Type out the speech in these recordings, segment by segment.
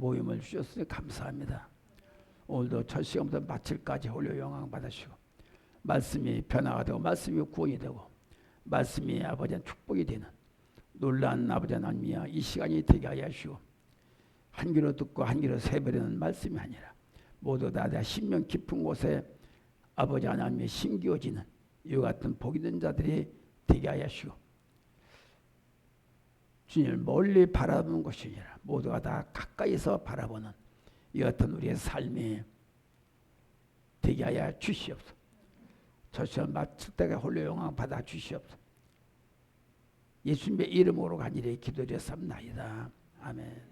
모임을 주셨으니 감사합니다. 오늘도 첫 시간부터 마칠까지 홀로 영광 받으시고 말씀이 변화가 되고 말씀이 구원이 되고 말씀이 아버지의 축복이 되는 놀라운 아버지 하나님이여 이 시간이 되게 하여 주시고 한 귀로 듣고 한 귀로 새버리는 말씀이 아니라 모두 다 신명 깊은 곳에 아버지 하나님의 심기어지는 이와 같은 복 있는 자들이 되게 하여 주시고 주님을 멀리 바라보는 것이 아니라 모두가 다 가까이서 바라보는 이와 같은 우리의 삶이 되게 하여 주시옵소서. 저 시간 마칠 때가 홀로 영광 받아 주시옵소서. 예수님의 이름으로 간절히 기도드렸습니다. 아멘.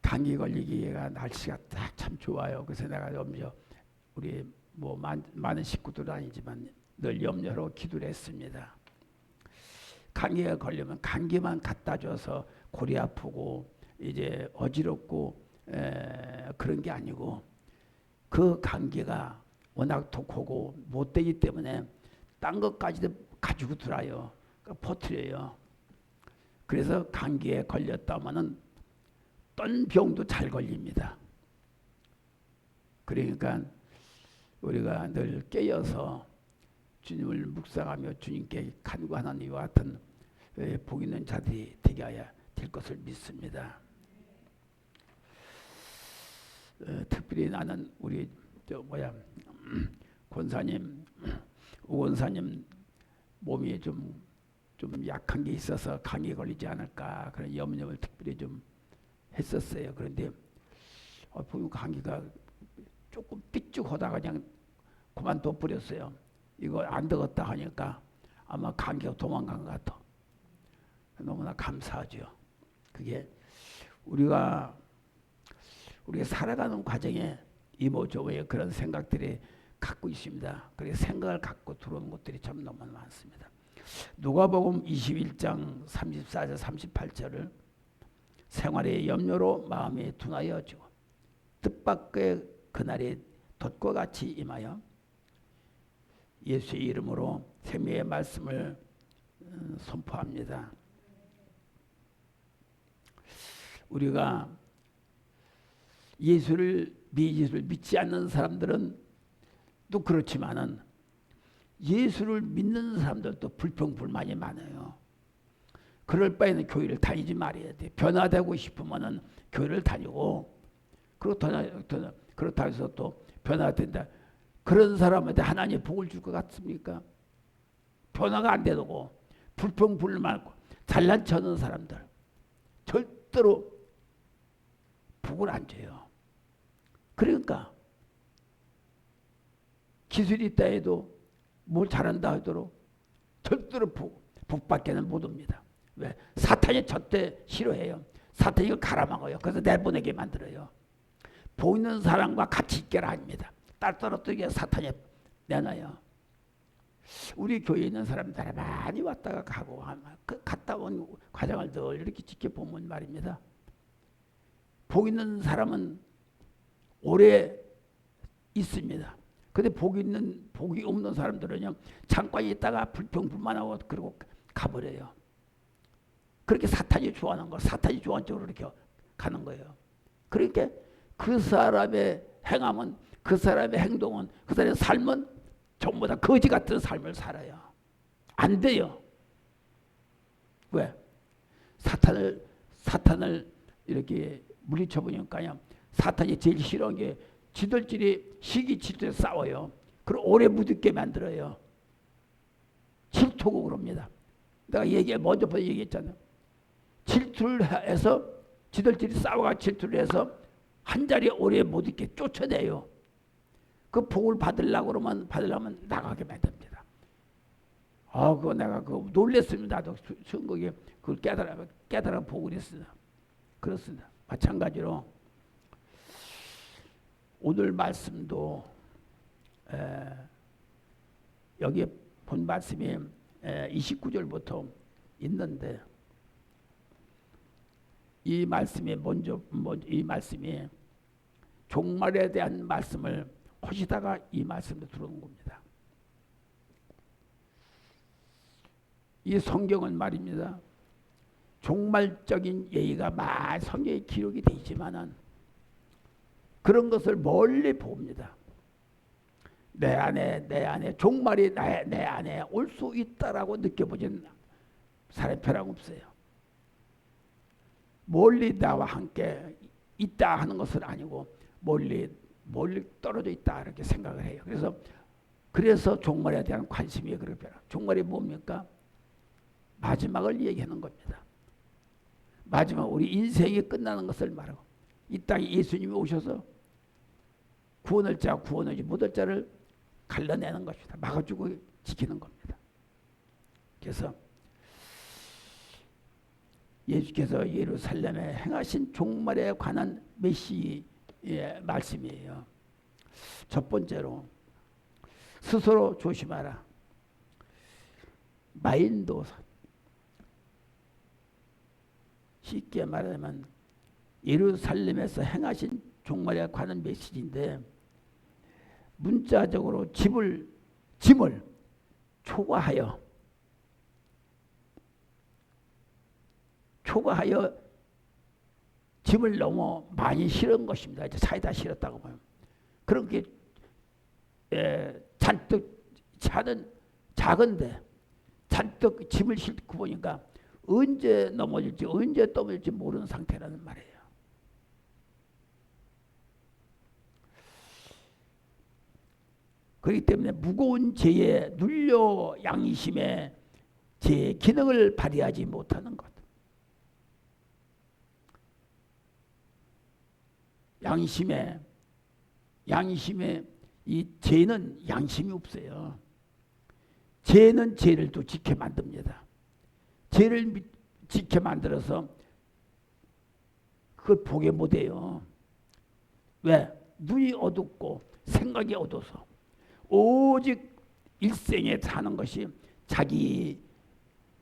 감기 걸리기가 날씨가 딱 참 좋아요. 그래서 내가 염려 우리 뭐 많은 식구들은 아니지만 늘 염려로 기도를 했습니다. 감기가 걸리면 감기만 갖다 줘서 골이 아프고 이제 어지럽고 그런 게 아니고 그 감기가 워낙 독하고 못되기 때문에 딴 것까지도 가지고 들어요. 퍼뜨려요. 그래서 감기에 걸렸다면은 떤 병도 잘 걸립니다. 그러니까 우리가 늘 깨어서 주님을 묵상하며 주님께 간구하는 이와 같은 복 있는 자들이 되게 하여 될 것을 믿습니다. 특별히 나는 우리 권사님, 우권사님 몸이 좀 약한 게 있어서 감기 걸리지 않을까 그런 염려를 특별히 좀 했었어요. 그런데 보면 감기가 조금 삐죽하다가 그냥 그만둬 버렸어요. 이거 안 되겠다 하니까 아마 감기가 도망간 것 같아. 너무나 감사하죠. 그게 우리가 살아가는 과정에 이모저모의 그런 생각들이 갖고 있습니다. 그래서 생각을 갖고 들어오는 것들이 참 너무 많습니다. 누가복음 21장 34절 38절을 생활의 염려로 마음이 둔하여지고 뜻밖의 그날이 돛과 같이 임하여 예수의 이름으로 생명의 말씀을 선포합니다. 우리가 예수를 믿지 않는 사람들은 또 그렇지만은 예수를 믿는 사람들도 불평불만이 많아요. 그럴 바에는 교회를 다니지 말아야 돼. 변화되고 싶으면은 교회를 다니고 그렇다 해서 또 변화된다. 그런 사람한테 하나님이 복을 줄 것 같습니까? 변화가 안 되고 불평불만하고 잘난 척하는 사람들 절대로 복을 안 줘요. 그러니까 기술이 있다 해도 뭘 잘한다 하도록 절대로 복밖에는 못 옵니다. 왜? 사탄이 저때 싫어해요. 사탄이 이걸 갈아먹어요. 그래서 내보내게 만들어요. 복 있는 사람과 같이 있게라 합니다. 딸 떨어뜨리게 사탄이 내놔요. 우리 교회에 있는 사람들 많이 왔다가 가고 그 갔다 온 과정을 늘 이렇게 지켜보면 말입니다. 복 있는 사람은 오래 있습니다. 근데 복이 없는 사람들은요, 잠깐 있다가 불평불만하고 그러고 가버려요. 그렇게 사탄이 좋아하는 거, 사탄이 좋아하는 쪽으로 이렇게 가는 거예요. 그러니까 그 사람의 행함은, 그 사람의 행동은, 그 사람의 삶은 전부 다 거지 같은 삶을 살아요. 안 돼요. 왜? 사탄을 이렇게 물리쳐 보니까요, 사탄이 제일 싫어하는 게 지들끼리 시기질투에 싸워요. 그걸 오래 묻게 만들어요. 질투고 그럽니다. 내가 먼저 얘기했잖아요. 질투를 해서 지들끼리 싸워가 질투를 해서 한 자리에 오래 못 있게 쫓아내요. 그 복을 받으려면 나가게 만듭니다. 그거 내가 놀랬습니다. 나도 선거에 그걸 깨달아 보고 그렇습니다. 마찬가지로 오늘 말씀도 여기 본 말씀이 29절부터 있는데 이 말씀이 이 말씀이 종말에 대한 말씀을 하시다가 이 말씀도 들어온 겁니다. 이 성경은 말입니다. 종말적인 예의가 많이 성경에 기록이 되어 있지만은 그런 것을 멀리 봅니다. 내 안에 종말이 내 안에 올 수 있다라고 느껴보진 사람이 별로 없어요. 멀리 나와 함께 있다 하는 것은 아니고 멀리 떨어져 있다 이렇게 생각을 해요. 그래서 종말에 대한 관심이 그렇게 종말이 뭡니까? 마지막을 얘기하는 겁니다. 마지막 우리 인생이 끝나는 것을 말하고 이 땅에 예수님이 오셔서 구원할 자 구원하지 못할 자를 갈라내는 것입니다. 막아주고 지키는 겁니다. 그래서 예수께서 예루살렘에 행하신 종말에 관한 메시지의 말씀이에요. 첫 번째로 스스로 조심하라. 마인도 쉽게 말하면 예루살렘에서 행하신 종말에 관한 메시지인데 문자적으로 짐을 초과하여 짐을 너무 많이 실은 것입니다. 이제 차에다 실었다고 보면 그렇게 잔뜩 차는 작은데 잔뜩 짐을 싣고 보니까 언제 넘어질지 언제 떠밀지 모르는 상태라는 말이에요. 그렇기 때문에 무거운 죄에 눌려 양심의 제 기능을 발휘하지 못하는 것. 양심의 이 죄는 양심이 없어요. 죄는 죄를 또 지켜 만듭니다. 죄를 지켜 만들어서 그걸 보게 못해요. 왜? 눈이 어둡고 생각이 어두워서 오직 일생에 사는 것이 자기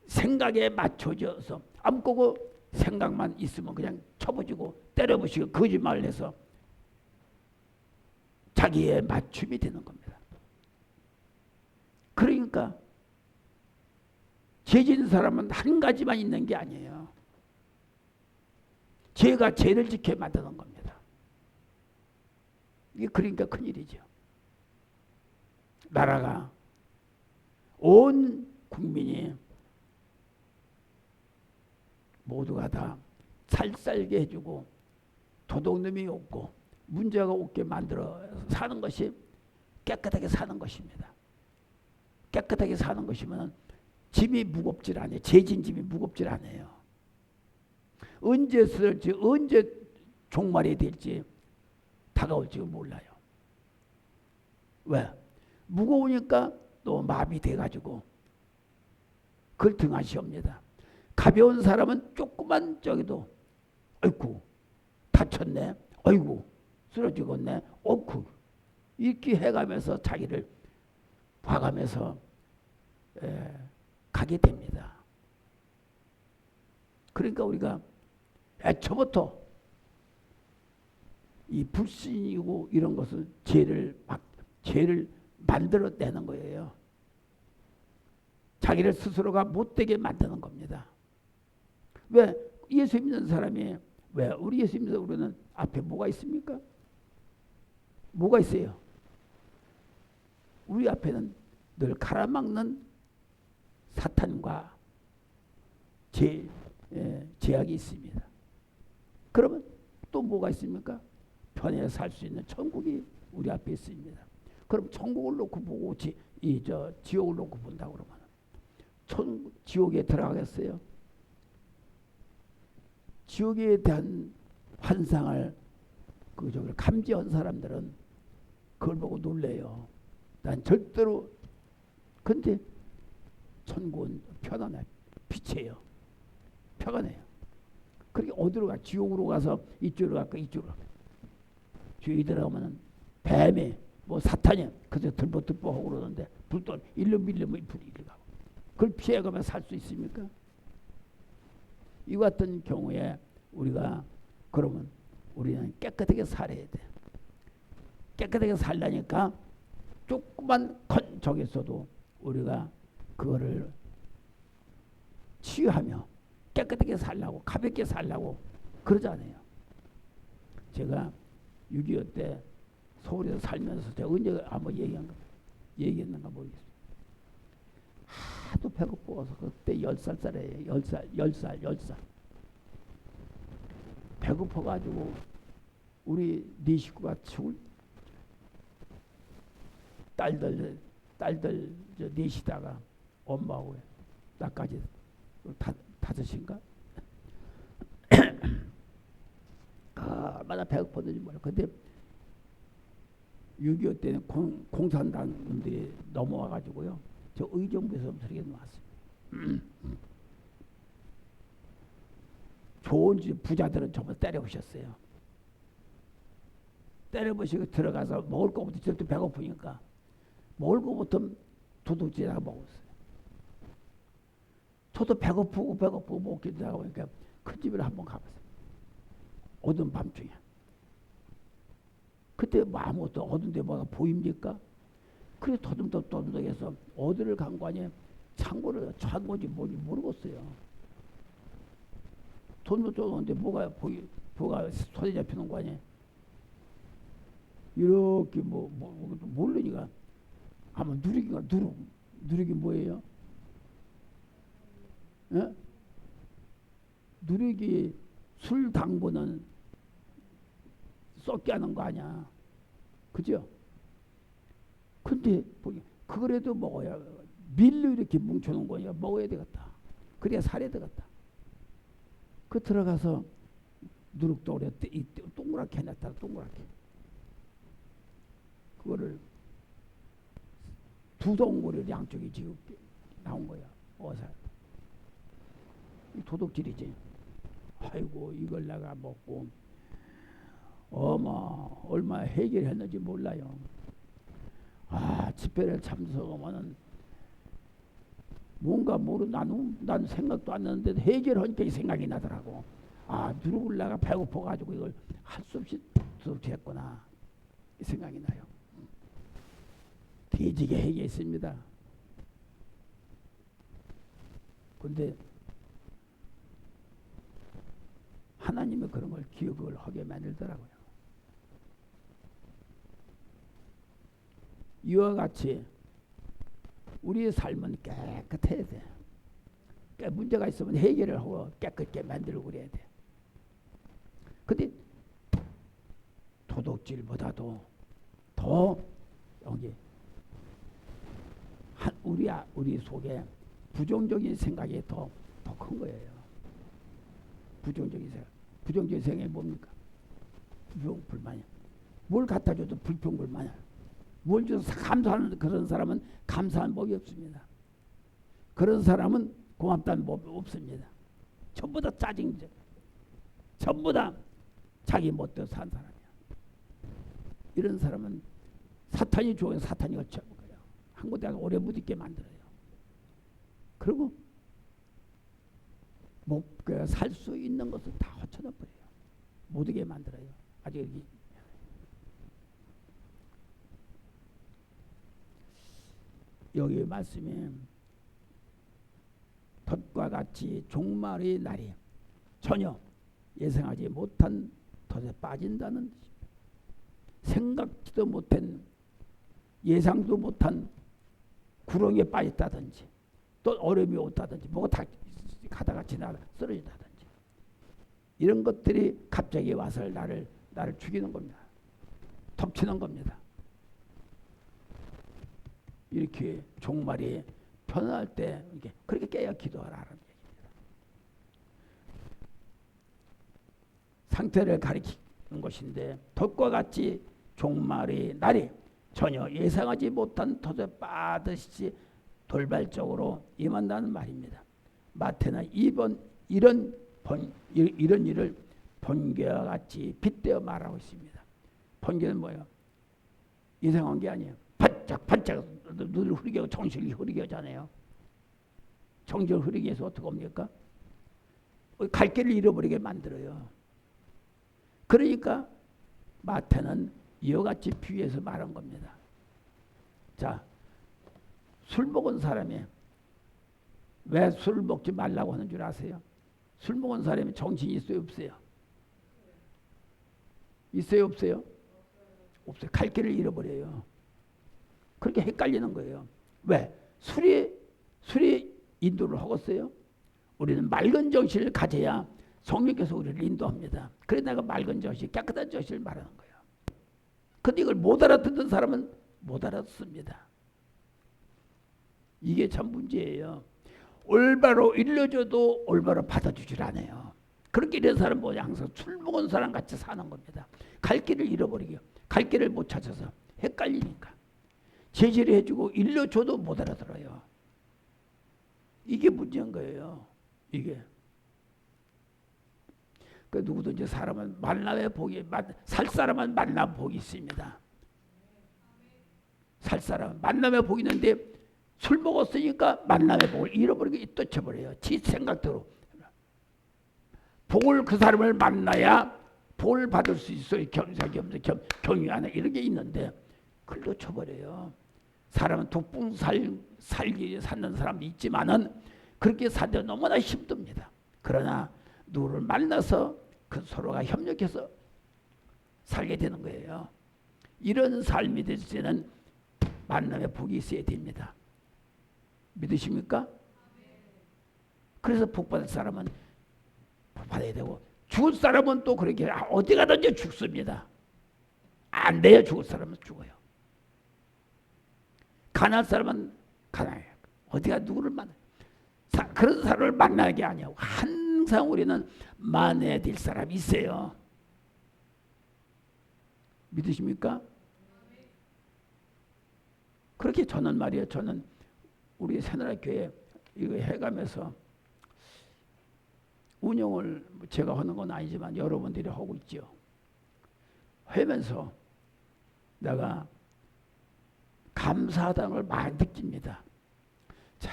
생각에 맞춰져서 아무거고 생각만 있으면 그냥 쳐부시고 때려부시고 거짓말을 해서 자기의 맞춤이 되는 겁니다. 그러니까 죄 지은 사람은 한 가지만 있는 게 아니에요. 죄가 죄를 지켜 만드는 겁니다. 이게 그러니까 큰일이죠. 나라가 온 국민이 모두가 다 잘 살게 해주고 도둑놈이 없고 문제가 없게 만들어 사는 것이 깨끗하게 사는 것입니다. 깨끗하게 사는 것이면 짐이 무겁질 않아요. 죄진 짐이 무겁질 않아요. 언제 쓸지 언제 종말이 될지 다가올지 몰라요. 왜? 무거우니까 또 마비 돼가지고 그걸 등한시합니다. 가벼운 사람은 조그만 저기도 아이고 다쳤네, 아이고 쓰러지겠네, 어쿠 이렇게 해가면서 자기를 봐가면서 가게 됩니다. 그러니까 우리가 애초부터 이 불신이고 이런 것은 죄를 만들어내는 거예요. 자기를 스스로가 못되게 만드는 겁니다. 왜? 예수 믿는 사람이 왜? 우리 예수 믿는 우리는 앞에 뭐가 있습니까? 뭐가 있어요? 우리 앞에는 늘 가라막는 사탄과 제약이 있습니다. 그러면 또 뭐가 있습니까? 편에 살 수 있는 천국이 우리 앞에 있습니다. 그럼 천국을 놓고 보고 지옥을 놓고 본다고 그러면 지옥에 들어가겠어요? 지옥에 대한 환상을 감지한 사람들은 그걸 보고 놀래요. 난 절대로. 근데 천국은 편안해. 빛이에요. 평안해요. 그렇게 어디로 가? 지옥으로 가서 이쪽으로 갈까? 이쪽으로 갈까? 지옥에 들어가면 뱀이 사탄이 그래서 들보 하고 그러는데 불도 일로 밀리면 불이 가고 그걸 피해가면 살 수 있습니까? 이 같은 경우에 우리가 그러면 우리는 깨끗하게 살아야 돼. 깨끗하게 살려니까 조그만 적에서도 우리가 그거를 치유하며 깨끗하게 살라고 가볍게 살라고 그러잖아요. 제가 6.25 때 서울에서 살면서 제가 언제 한번 얘기했는가 모르겠어요. 하도 배고파서 그때 10살짜리예요. 10살. 배고파가지고 우리 네 식구가 딸들 넷이다가 엄마하고 나까지 다섯인가? 얼마나 배고팠는지 몰라. 근데 6.25 때는 공산당들이 넘어와가지고요. 저 의정부에서 저렇게 나왔어요. 좋은 집 부자들은 전부 때려부셨어요. 때려부시고 들어가서 먹을 거부터 절대 배고프니까 먹을 거부터 도둑질하고 먹었어요. 저도 배고프고 먹기도 하고 그러니까 큰 집을 한번 가봤어요. 어두운 밤중에. 그때 뭐 아무것도 어두운 데 뭐가 보입니까? 그래서 토듬토듬해서 어디를 간 거 아니에요? 창고인지 뭔지 모르겠어요. 돈도 쫓아오는데 뭐가 손에 잡히는 거 아니에요? 이렇게 모르니까 한번 누르기 뭐예요? 예? 누르기 술 당분은 썩게 하는 거 아니야. 그죠? 근데 그거라도 먹어야 밀로 이렇게 뭉쳐놓은 거니까 먹어야 되겠다. 그래야 살이 되겠다. 그 들어가서 누룩돌에 동그랗게 해놨다. 동그랗게. 그거를 두 덩어리를 양쪽에 지금 나온 거야. 어살. 도둑질이지. 아이고 이걸 내가 먹고 얼마 해결했는지 몰라요. 집회를 참석하면은 뭔가 난 생각도 안 나는데 해결하니까 이 생각이 나더라고. 누룩을 내가 배고파가지고 이걸 할 수 없이 도둑질했구나. 이 생각이 나요. 뒤지게 해결했습니다. 근데 하나님은 그런 걸 기억을 하게 만들더라고요. 이와 같이 우리의 삶은 깨끗해야 돼. 문제가 있으면 해결을 하고 깨끗게 만들고 그래야 돼. 근데 도둑질보다도 더 여기 우리 속에 부정적인 생각이 더 큰 거예요. 부정적인 생각이 뭡니까? 불평불만이야. 뭘 갖다 줘도 불평불만이야. 뭘 줘서 감사하는 그런 사람은 감사한 법이 없습니다. 그런 사람은 고맙다는 법이 없습니다. 전부 다 짜증이죠. 전부 다 자기 멋대로 산 사람이야. 이런 사람은 사탄이 좋아요. 사탄이 걸쳐볼 거예요. 한 곳에 오래 못 있게 만들어요. 그리고 살 수 있는 것을 다 허쳐놔 버려요. 못 오게 만들어요. 아직 여기 말씀에 덫과 같이 종말의 날이 전혀 예상하지 못한 덫에 빠진다는 뜻입니다. 생각지도 못한 예상도 못한 구렁이에 빠졌다든지 또 얼음이 온다든지 뭐가 다 가다가 지나가 쓰러진다든지 이런 것들이 갑자기 와서 나를 죽이는 겁니다. 덮치는 겁니다. 이렇게 종말이 편안할 때 이렇게 그렇게 깨어 기도하라는 얘기입니다. 상태를 가리키는 것인데 덫과 같이 종말의 날이 전혀 예상하지 못한 덫에 빠듯이 돌발적으로 임한다는 말입니다. 마태는 이런 일을 번개와 같이 빗대어 말하고 있습니다. 번개는 뭐예요? 이상한 게 아니에요. 반짝 눈을 흐리게 하고 정신을 흐리게 하잖아요. 정신을 흐리게 해서 어떻게 합니까? 갈 길을 잃어버리게 만들어요. 그러니까 마태는 이와 같이 비유해서 말한 겁니다. 자, 술 먹은 사람이 왜 술 먹지 말라고 하는 줄 아세요? 술 먹은 사람이 정신이 있어요, 없어요? 있어요, 없어요? 없어요. 갈 길을 잃어버려요. 그렇게 헷갈리는 거예요. 왜? 술이 인도를 하겠어요? 우리는 맑은 정신을 가져야 성령께서 우리를 인도합니다. 그래 내가 맑은 정신, 깨끗한 정신을 말하는 거예요. 근데 이걸 못 알아듣는 사람은 못 알아듣습니다. 이게 참 문제예요. 올바로 일러줘도 올바로 받아주질 않아요. 그렇게 된 사람은 뭐냐? 항상 술 먹은 사람 같이 사는 겁니다. 갈 길을 잃어버리게, 갈 길을 못 찾아서 헷갈리니까. 제지를 해주고 일러줘도 못 알아들어요. 이게 문제인 거예요. 이게. 그 누구든지 사람은 만남의 복이, 살 사람은 만남 복이 있습니다. 살 사람은 만남의 복이 있는데 술 먹었으니까 만남의 복을 잃어버리고 떠쳐버려요. 지 생각대로. 복을 그 사람을 만나야 복을 받을 수 있어요. 겸사겸사 경유하나 이런 게 있는데 그걸 놓쳐버려요. 사람은 독분 살기 사는 사람도 있지만은 그렇게 살때 너무나 힘듭니다. 그러나 누구를 만나서 그 서로가 협력해서 살게 되는 거예요. 이런 삶이 될 때는 만남의 복이 있어야 됩니다. 믿으십니까? 그래서 복 받을 사람은 복 받아야 되고 죽을 사람은 또 그렇게 어디 가든지 죽습니다. 안 돼요. 죽을 사람은 죽어요. 가난한 사람은 가난해요. 어디가 누구를 만나요. 그런 사람을 만나는 게 아니에요. 항상 우리는 만나야 될 사람이 있어요. 믿으십니까? 그렇게 저는 말이에요. 저는 우리 새나라교회 이거 해가면서 운영을 제가 하는 건 아니지만 여러분들이 하고 있죠. 하면서 내가 감사하다는 걸 많이 느낍니다. 자,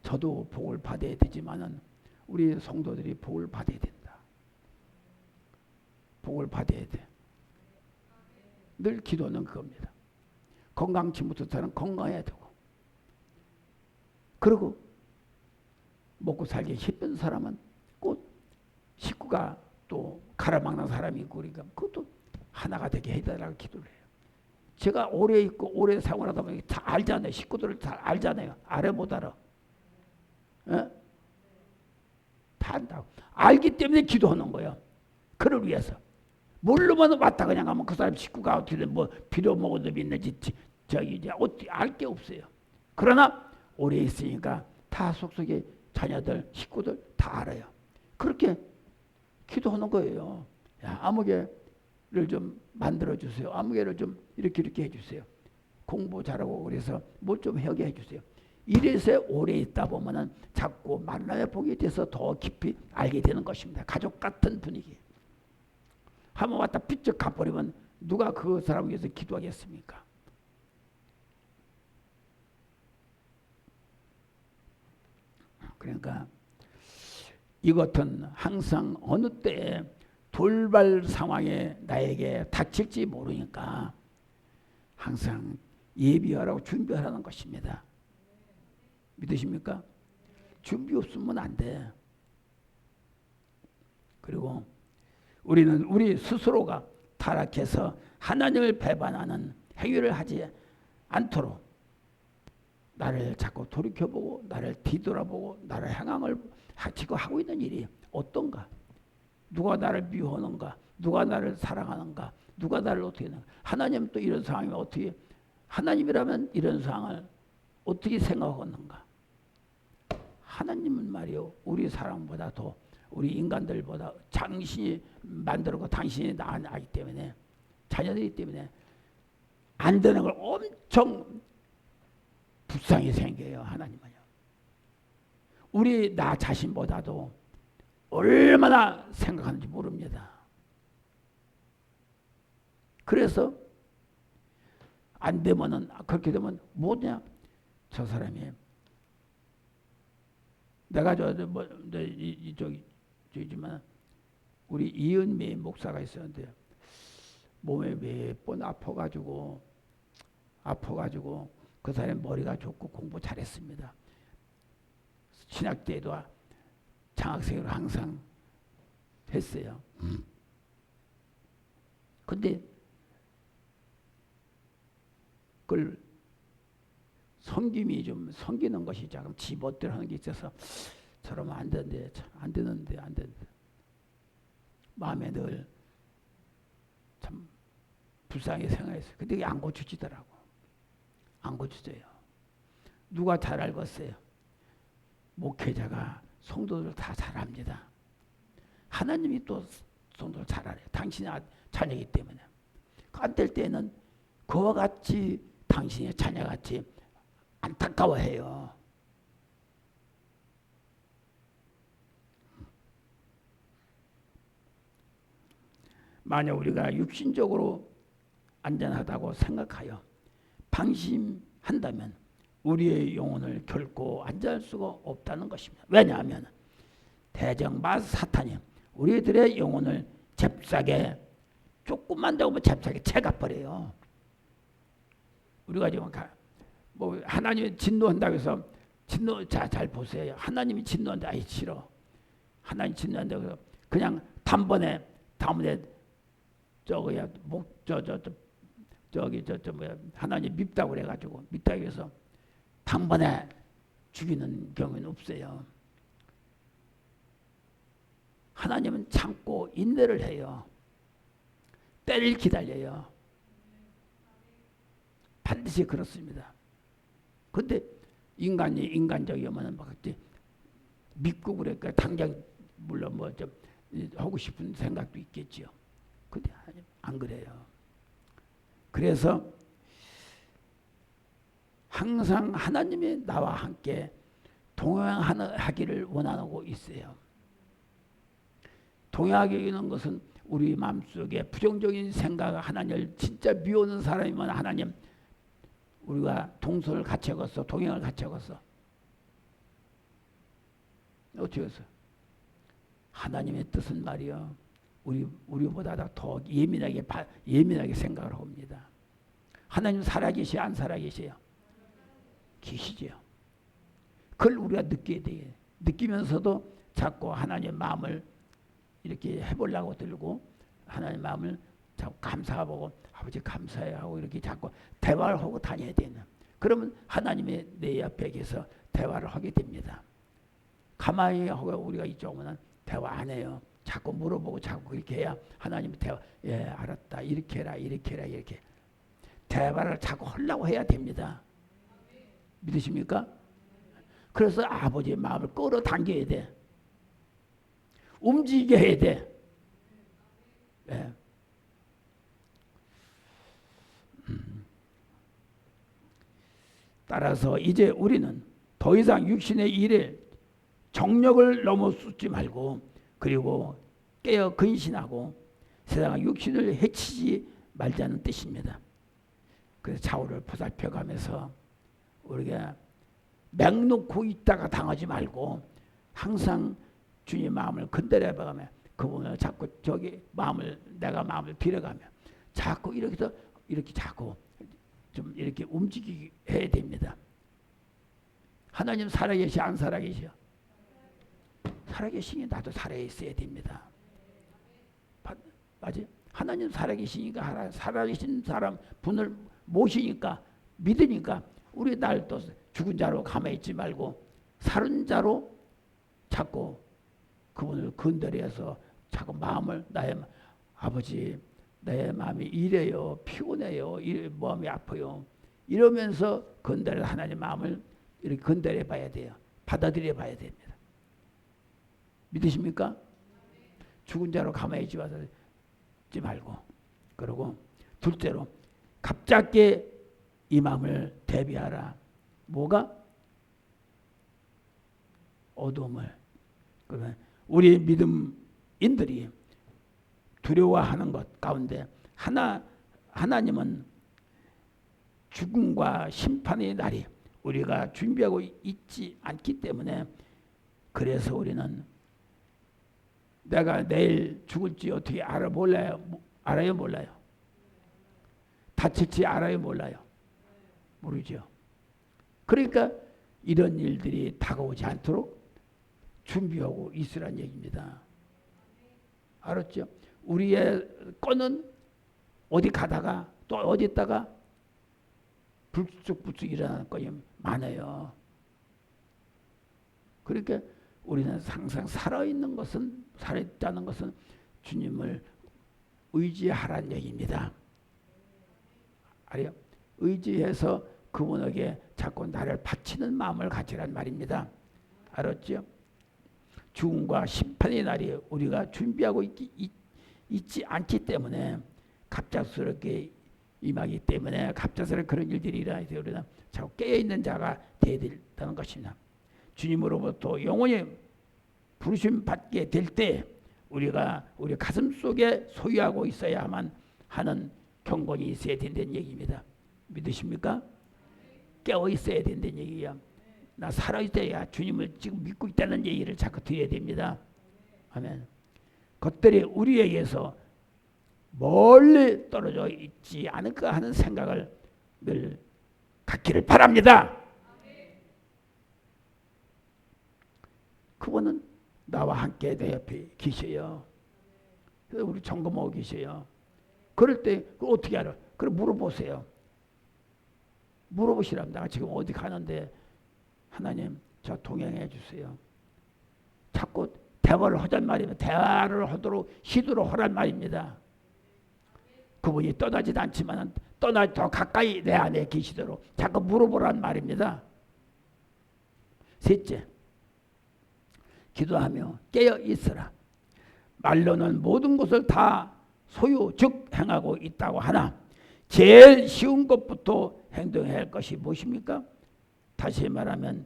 저도 복을 받아야 되지만은 우리 성도들이 복을 받아야 된다. 복을 받아야 돼. 늘 기도는 그겁니다. 건강침부터 사람 건강해야 되고, 그리고 먹고 살기 힘든 사람은 꼭 식구가 또 가라막는 사람이 있고 그러니까 그것도 하나가 되게 해달라고 기도를 해요. 제가 오래 있고 오래 생활하다 보니 다 알잖아요. 식구들을 다 알잖아요. 알아 못 알아? 에? 다 안다고. 알기 때문에 기도하는 거예요. 그를 위해서. 모르면 왔다 그냥 가면 그 사람 식구가 어떻게 뭐 빌어 먹어도 믿는지 저기 이제 어떻게 알 게 없어요. 그러나 오래 있으니까 다 속속에 자녀들 식구들 다 알아요. 그렇게 기도하는 거예요. 야, 아무개를 좀 만들어 주세요. 아무개를 좀 이렇게 해주세요. 공부 잘하고 그래서 뭘 좀 하게 해주세요. 이래서 오래 있다 보면은 자꾸 만남의 복에 대해서 더 깊이 알게 되는 것입니다. 가족 같은 분위기. 한번 왔다 삐쩍 가버리면 누가 그 사람을 위해서 기도하겠습니까? 그러니까 이것은 항상 어느 때에 돌발 상황에 나에게 닥칠지 모르니까 항상 예비하라고 준비하라는 것입니다. 믿으십니까? 준비 없으면 안 돼. 그리고 우리는 우리 스스로가 타락해서 하나님을 배반하는 행위를 하지 않도록 나를 자꾸 돌이켜보고 나를 뒤돌아보고 나를 향함을 지금 하고 있는 일이 어떤가? 누가 나를 미워하는가? 누가 나를 사랑하는가? 누가 나를 어떻게 하는가? 하나님 또 이런 상황이면 어떻게, 하나님이라면 이런 상황을 어떻게 생각하는가? 하나님은 말이요, 우리 사람보다 더 우리 인간들보다 당신이 만들고 당신이 낳기 때문에 자녀들이기 때문에 안 되는 걸 엄청 불쌍히 생겨요. 하나님은요. 우리 나 자신보다도 얼마나 생각하는지 모릅니다. 그래서 안 되면은 그렇게 되면 뭐냐? 저 사람이 내가 저기지만 우리 이은미 목사가 있었는데 몸에 몇 번 아파가지고 그 사람이 머리가 좋고 공부 잘했습니다. 신학 때도 장학생으로 항상 했어요. 근데 그걸 섬김이 좀 섬기는 것이 조금 지멋대로 하는 게 있어서 저러면 안 되는데 마음에 늘 참 불쌍히 생각했어요. 근데 이게 안 고쳐지더라고. 안 고쳐져요. 누가 잘 알겠어요? 목회자가 성도들 다 잘합니다. 하나님이 또 성도들 잘 알아요. 당신이 자녀이기 때문에. 안 될 때는 그와 같이 당신의 자녀같이 안타까워해요. 만약 우리가 육신적으로 안전하다고 생각하여 방심한다면 우리의 영혼을 결코 안전할 수가 없다는 것입니다. 왜냐하면 대적마 사탄이 우리들의 영혼을 잽싸게 조금만 더 오면 잽싸게 채가버려요. 우리가 지금 뭐 하나님이 진노한다고 해서 잘 보세요. 하나님이 진노한다. 아이 싫어. 하나님 진노한다고 해서 그냥 단번에 저거야 뭐야 하나님 밉다고 그래가지고 밉다고 해서 단번에 죽이는 경우는 없어요. 하나님은 참고 인내를 해요. 때를 기다려요. 반드시 그렇습니다. 근데 인간이 인간적이면 막 믿고 그러니까 당장 물론 뭐 좀 하고 싶은 생각도 있겠지요. 근데 하나님 안 그래요. 그래서 항상 하나님이 나와 함께 동행하기를 원하고 있어요. 동행하기는 것은 우리 마음속에 부정적인 생각 하나님을 진짜 미워하는 사람이면 하나님 우리가 동선을 같이 하겠어. 동행을 같이 하겠어. 어떻게 해서 하나님의 뜻은 말이요. 우리보다 더 예민하게 생각을 합니다. 하나님 살아계시 안 살아계세요? 계시죠. 그걸 우리가 느껴야 돼. 느끼면서도 자꾸 하나님의 마음을 이렇게 해보려고 들고 하나님의 마음을 자꾸 감사하고 아버지 감사해 하고 이렇게 자꾸 대화를 하고 다녀야 되는. 그러면 하나님의 내 옆에 계서 대화를 하게 됩니다. 가만히 하고 우리가 이쪽은 대화 안 해요. 자꾸 물어보고 자꾸 그렇게 해야 하나님이 대화 예 알았다 이렇게 해라 이렇게 대화를 자꾸 하려고 해야 됩니다. 믿으십니까? 그래서 아버지의 마음을 끌어당겨야 돼. 움직이게 해야 돼. 예. 따라서 이제 우리는 더 이상 육신의 일에 정력을 넘어서지 말고 그리고 깨어 근신하고 세상의 육신을 해치지 말자는 뜻입니다. 그래서 좌우를 보살펴가면서 우리가 맹놓고 있다가 당하지 말고 항상 주님 마음을 건드려가며 그분을 자꾸 내가 마음을 들여가며 자꾸 이렇게 자꾸 좀 이렇게 움직이게 해야 됩니다. 하나님 살아계시 안 살아계셔? 살아계시니 나도 살아있어야 됩니다. 맞아요? 하나님 살아계시니까 살아계신 사람 분을 모시니까 믿으니까 우리 날 또 죽은 자로 가만히 있지 말고 살은 자로 자꾸 그분을 건드려서 자꾸 마음을 아버지 내 마음이 이래요 피곤해요 마음이 아파요 이러면서 건드려 하나님 마음을 이렇게 건드려 봐야 돼요. 받아들여 봐야 됩니다. 믿으십니까? 죽은 자로 가만히 있지 말고 그리고 둘째로 갑작게 이 마음을 대비하라. 뭐가? 어둠을. 그러면 우리 믿음인들이 두려워하는 것 가운데 하나님은 죽음과 심판의 날이 우리가 준비하고 있지 않기 때문에 그래서 우리는 내가 내일 죽을지 어떻게 알아요? 몰라요? 다칠지 알아요? 몰라요? 모르죠. 그러니까 이런 일들이 다가오지 않도록 준비하고 있으란 얘기입니다. 알았죠? 우리의 거는 어디 가다가 또 어디 있다가 불쑥불쑥 일어나는 것이 많아요. 그러니까 우리는 항상 살아있는 것은, 살아있다는 것은 주님을 의지하라는 얘기입니다. 알아요? 의지해서 그분에게 자꾸 나를 바치는 마음을 가지란 말입니다. 알았죠? 죽음과 심판의 날이 우리가 준비하고 있지 않기 때문에 갑작스럽게 임하기 때문에 갑작스럽게 그런 일들이 일어나서 우리는 자꾸 깨어있는 자가 되어야 된다는 것입니다. 주님으로부터 영원히 부르심 받게 될 때 우리가 우리 가슴 속에 소유하고 있어야만 하는 경건이 있어야 된다는 얘기입니다. 믿으십니까? 깨어 있어야 된다는 얘기야. 나 살아있어야 주님을 지금 믿고 있다는 얘기를 자꾸 드려야 됩니다. 아멘. 것들이 우리에게서 멀리 떨어져 있지 않을까 하는 생각을 늘 갖기를 바랍니다. 그분은 나와 함께 내 옆에 계셔요. 그래서 우리 점검하고 계셔요. 그럴 때 어떻게 알아? 그럼 물어보세요. 물어보시랍니다. 내가 지금 어디 가는데 하나님 저 동행해 주세요. 자꾸 대화를 하란 말입니다. 대화를 하도록 시도를 하란 말입니다. 그분이 떠나지도 않지만 떠나 더 가까이 내 안에 계시도록 자꾸 물어보란 말입니다. 셋째, 기도하며 깨어 있으라. 말로는 모든 것을 다 소유 즉 행하고 있다고 하나 제일 쉬운 것부터 행동해야 할 것이 무엇입니까? 다시 말하면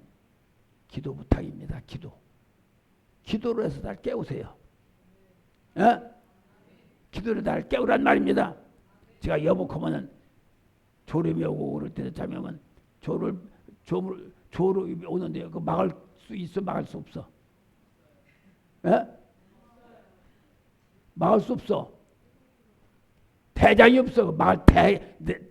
기도 부탁입니다. 기도로 해서 날 깨우세요. 기도로 날 깨우란 말입니다. 제가 여복하면은 졸음이 오고 그럴 때 자면 조를 오는데 그 막을 수 있어 막을 수 없어? 막을 수 없어. 대장이 없어. 막을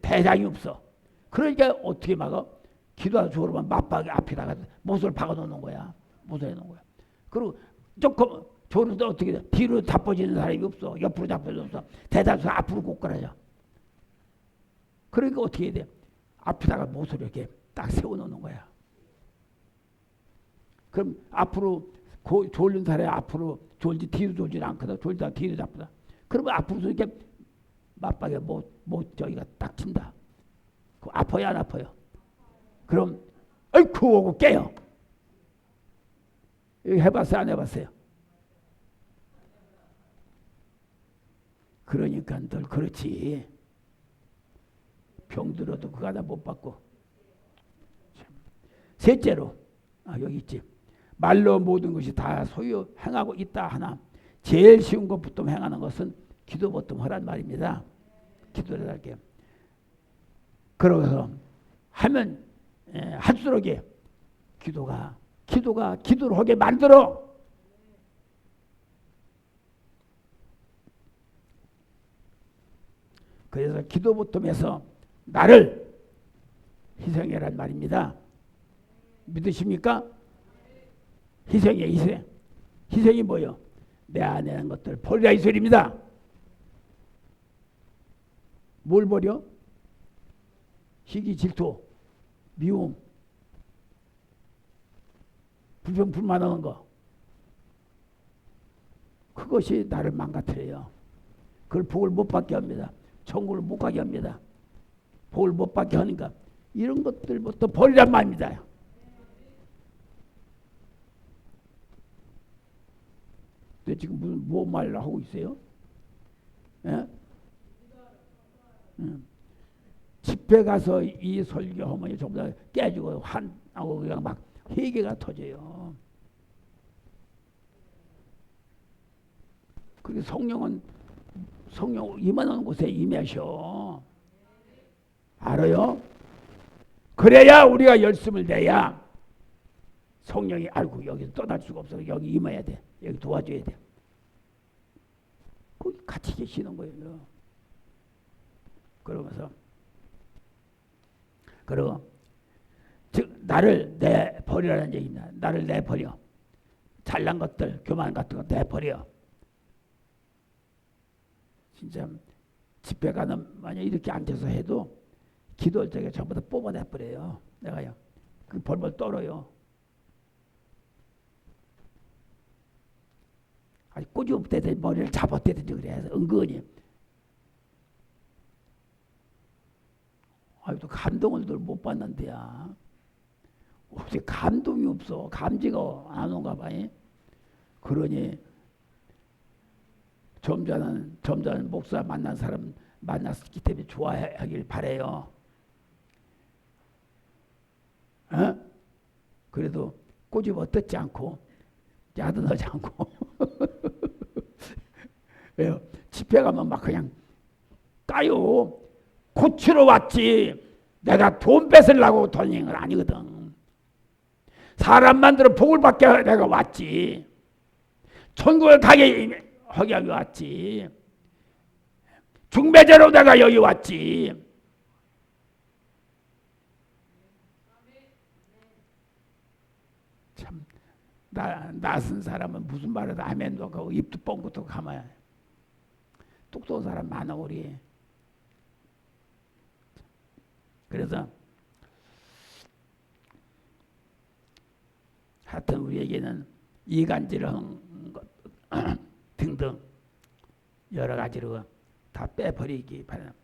대장이 없어. 그러니까 어떻게 막아? 기도하다 졸음만 맞박에 앞에다가 못을 박아 놓는 거야. 못을 해놓은 거야. 그리고 조금 졸음도 어떻게 돼? 뒤로 자빠지는 사람이 없어. 옆으로 자빠지는 없어. 대다수 앞으로 고꾸라져. 그러니까 어떻게 해야 돼? 앞에다가 못을 이렇게 딱 세워놓는 거야. 그럼 앞으로 졸린 사람이 앞으로 졸지 뒤로 졸지 않거든. 졸다 뒤로 잡거든. 그러면 앞으로 이렇게 맞박에 못 저기가 딱 친다. 아파요 안 아파요? 그럼 아이쿠 하고 깨요. 이거 해봤어요 안 해봤어요? 그러니까 늘 그렇지. 병 들어도 그거 하나 못 받고. 셋째로 여기 있지. 말로 모든 것이 다 소유 행하고 있다 하나 제일 쉬운 것부터 행하는 것은 기도부터 하란 말입니다. 기도를 할게요. 그러고서 하면 할수록 기도가 기도를 하게 만들어. 그래서 기도부터 해서 나를 희생해란 말입니다. 믿으십니까? 희생이에요. 희생. 희생이 뭐예요? 내 안에 있는 것들 버리라 이 소리입니다. 뭘 버려? 시기, 질투, 미움, 불평, 불만하는 거. 그것이 나를 망가뜨려요. 그걸 복을 못 받게 합니다. 천국을 못 가게 합니다. 복을 못 받게 하니까 이런 것들부터 버리란 말입니다. 근데 지금 무슨 뭐 말을 하고 있어요? 예? 집회 가서 이 설교하면 전부 다 깨지고 환하고 그냥 막 회개가 터져요. 그리고 성령 임하는 곳에 임하셔. 알아요? 그래야 우리가 열심을 내야 성령이 알고 여기 떠날 수가 없어. 여기 임해야 돼. 여기 도와줘야 돼. 거기 같이 계시는 거예요. 그러면서 그리고 즉 나를 내버리라는 얘기입니다. 나를 내버려. 잘난 것들, 교만 같은 거 내버려. 진짜 집회 가는 만약 이렇게 앉아서 해도 기도할 적에 전부 다 뽑아내버려요. 내가요. 그 벌벌 떨어요. 아주 꼬집대든지 머리를 잡아대든지 그래서 은근히. 아유, 또 감동을 늘 못 받는데야. 어떻게 감동이 없어. 감지가 안 오는가 봐. 그러니 좀 전에 목사 만난 사람 만났기 때문에 좋아하길 바래요. 어? 그래도 꼬집어 뜯지 않고 야단하지 않고 왜요? 집회 가면 막 그냥 까요. 고치러 왔지. 내가 돈 뺏으려고 돈 있는 건 아니거든. 사람 만들어 복을 받게 내가 왔지. 천국을 가게 하기 위해 왔지. 중배제로 내가 여기 왔지. 참 낯선 사람은 무슨 말을 아멘도 하고 입도 뻥긋도 가만히. 똑똑한 사람 많아 우리. 그래서 하여튼 우리에게는 이간질한 것 등등 여러 가지로 다 빼버리기 바랍니다.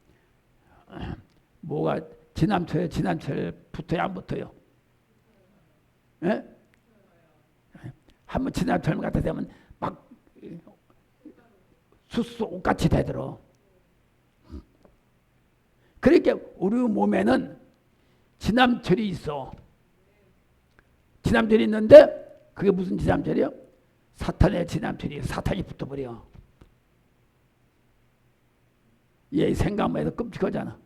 뭐가 지난철 붙어야 안 붙어요? 예? 한번 지난철 같아 되면 막 수수 옷같이 되더라. 그러니까 우리 몸에는 지남철이 있어. 지남철이 있는데 그게 무슨 지남철이요? 사탄의 지남철이 사탄이 붙어버려. 얘 생각만 해도 끔찍하잖아.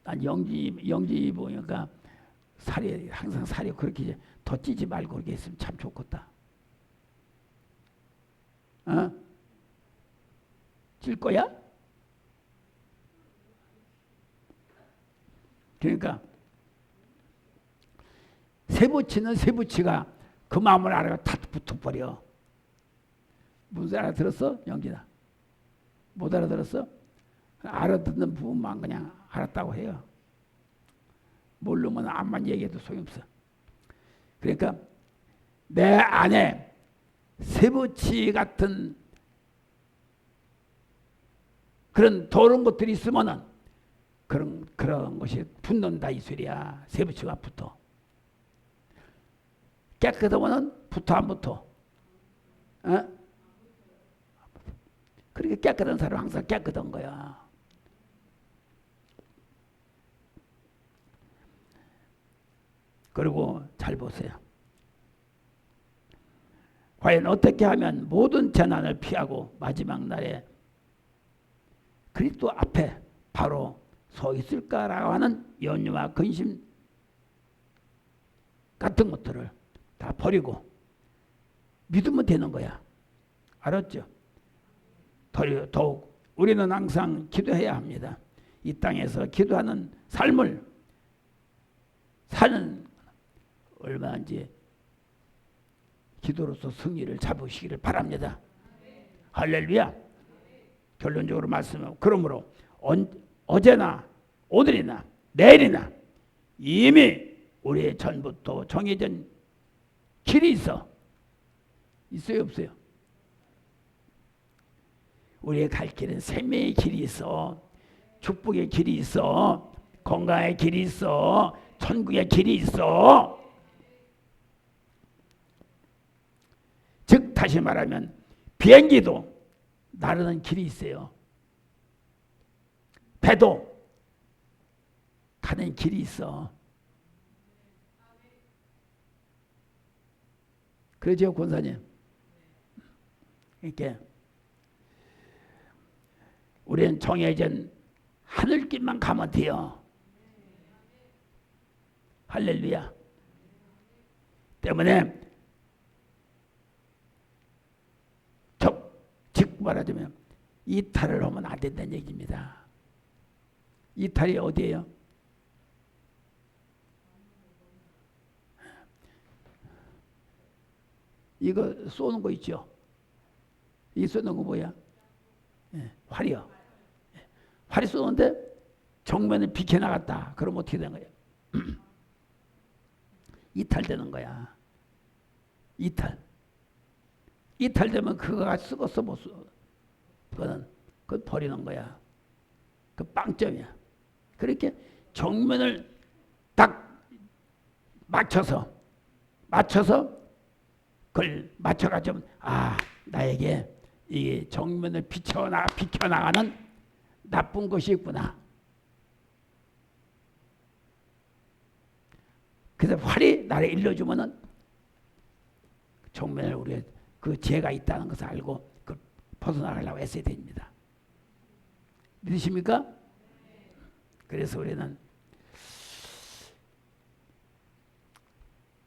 난 영지 보니까 항상 살이 그렇게 더 찌지 말고 그렇게 있으면 참 좋겠다. 어? 찔 거야? 그러니까 세부치는 세부치가 그 마음을 알아가 다 붙어버려. 무슨 알아들었어? 영진아. 못 알아들었어? 알아듣는 부분만 그냥 알았다고 해요. 모르면 암만 얘기해도 소용없어. 그러니까 내 안에 세부치 같은 그런 더러운 것들이 있으면은 그런 것이 붙는다 이 소리야. 세부치가 붙어. 깨끗하면은 붙어 안 붙어? 어? 그렇게 깨끗한 사람 항상 깨끗한 거야. 그리고 잘 보세요. 과연 어떻게 하면 모든 재난을 피하고 마지막 날에 그리스도 앞에 바로 서 있을까라고 하는 염려와 근심 같은 것들을 다 버리고 믿으면 되는 거야. 알았죠? 더욱 우리는 항상 기도해야 합니다. 이 땅에서 기도하는 삶을 사는 얼마인지 기도로서 승리를 잡으시기를 바랍니다. 할렐루야. 결론적으로 말씀하면 그러므로 어제나 오늘이나 내일이나 이미 우리의 전부터 정해진 길이 있어요 없어요? 우리의 갈 길은 생명의 길이 있어. 축복의 길이 있어. 건강의 길이 있어. 천국의 길이 있어. 즉 다시 말하면 비행기도 나르는 길이 있어요. 배도 가는 길이 있어. 그러죠 권사님? 이렇게 우리는 정해진 하늘길만 가면 돼요. 할렐루야. 때문에 즉 말하자면 이탈을 하면 안 된다는 얘기입니다. 이탈이 어디예요? 이거 쏘는 거 있죠? 이 쏘는 거 뭐야? 예, 활이요. 예, 활이 쏘는데 정면을 비켜나갔다. 그럼 어떻게 되는 거야? 이탈되는 거야. 이탈되면 그거가 쓰고서 못 써. 그건 버리는 거야. 그 빵점이야. 그렇게 정면을 딱 맞춰서 그걸 맞춰가지고 나에게 이 정면을 비켜나가는 나쁜 것이 있구나. 그래서 활이 나를 일러주면은 정면을 우리가 그 죄가 있다는 것을 알고 그 벗어나가려고 애써야 됩니다. 믿으십니까? 그래서 우리는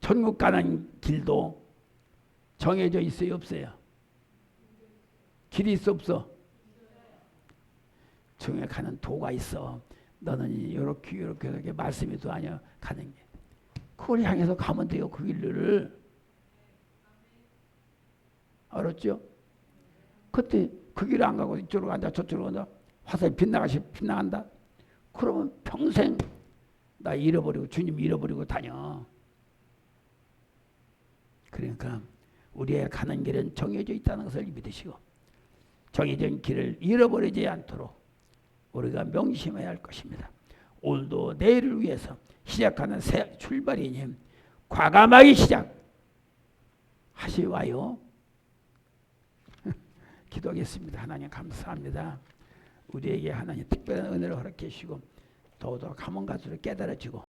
천국 가는 길도 정해져 있어요, 없어요? 길이 있어, 없어? 천국에 가는 도가 있어. 너는 이렇게 말씀이 또 아니야 가는 게. 그걸 향해서 가면 돼요, 그 길을. 알았죠? 그때 그 길을 안 가고 이쪽으로 간다 저쪽으로 간다 화살이 빗나간다. 그러면 평생 나 잃어버리고 주님 잃어버리고 다녀. 그러니까 우리의 가는 길은 정해져 있다는 것을 믿으시고 정해진 길을 잃어버리지 않도록 우리가 명심해야 할 것입니다. 오늘도 내일을 위해서 시작하는 새 출발이니 과감하게 시작하시와요. 기도하겠습니다. 하나님 감사합니다. 우리에게 하나님 특별한 은혜를 허락해 주시고 더욱더 감원 가수를 깨달아지고